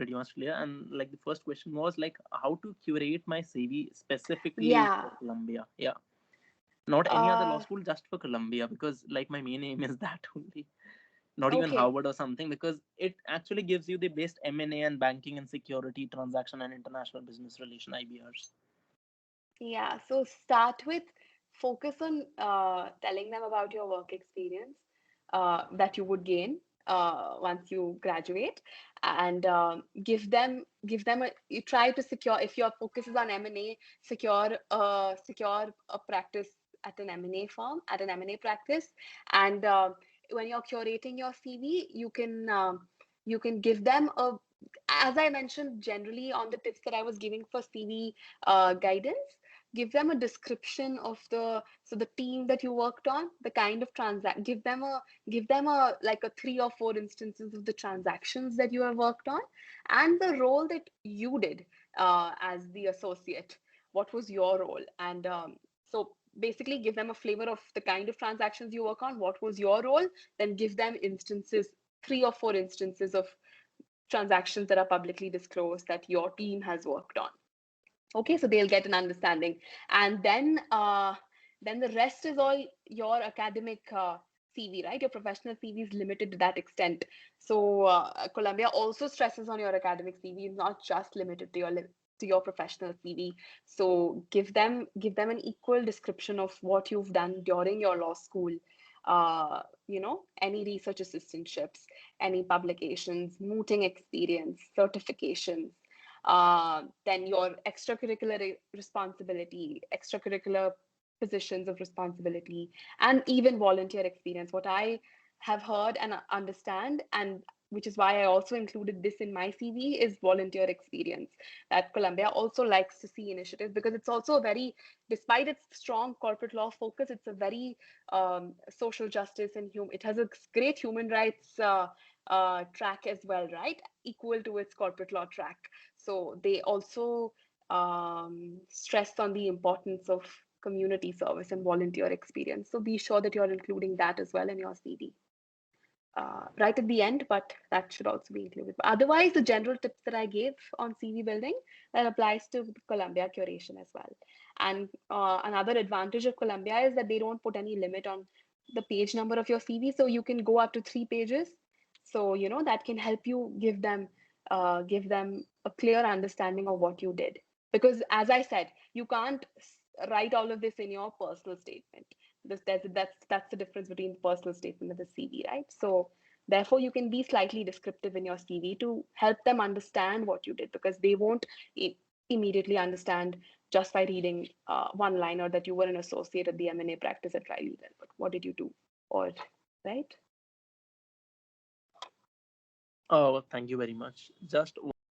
pretty much clear. And like the first question was like how to curate my CV specifically Yeah. for Columbia. Yeah, not any other law Uh, school, just for Columbia, because like my main aim is that only. Not even okay. Harvard or something, because it actually gives you the best M&A and banking and security, transaction and international business relation IBRs. Yeah. So start with focus on telling them about your work experience that you would gain once you graduate, and give them a, you try to secure, if your focus is on M&A, secure a practice at an M&A firm, at an M&A practice. And when you're curating your CV, you can give them a, as I mentioned generally on the tips that I was giving for CV guidance, give them a description of the team that you worked on, the kind of transact, give them a like a 3 or 4 instances of the transactions that you have worked on, and the role that you did as the associate. What was your role? And so basically give them a flavor of the kind of transactions you work on, what was your role, then give them instances, 3 or 4 instances of transactions that are publicly disclosed that your team has worked on. Okay, so they'll get an understanding. And then the rest is all your academic CV, right? Your professional CV is limited to that extent. So Columbia also stresses on your academic CV, not just limited to your professional CV. So give them an equal description of what you've done during your law school. Any research assistantships, any publications, mooting experience, certifications, then your extracurricular responsibility, extracurricular positions of responsibility, and even volunteer experience. What I have heard and understand, and which is why I also included this in my CV, is volunteer experience. That Columbia also likes to see initiatives, because it's also a very, despite its strong corporate law focus, it's a very social justice and it has a great human rights track as well, right? Equal to its corporate law track. So they also stress on the importance of community service and volunteer experience. So be sure that you're including that as well in your CV. Right at the end, but that should also be included. But otherwise, the general tips that I gave on CV building, that applies to Columbia curation as well. And another advantage of Columbia is that they don't put any limit on the page number of your CV, so you can go up to 3 pages. So that can help you give them a clear understanding of what you did. Because as I said, you can't write all of this in your personal statement. That's the difference between the personal statement and the CV, right? So therefore, you can be slightly descriptive in your CV to help them understand what you did, because they won't immediately understand just by reading one line, or that you were an associate at the M&A practice at Trilegal. But what did you do? Or right? Oh, thank you very much. Just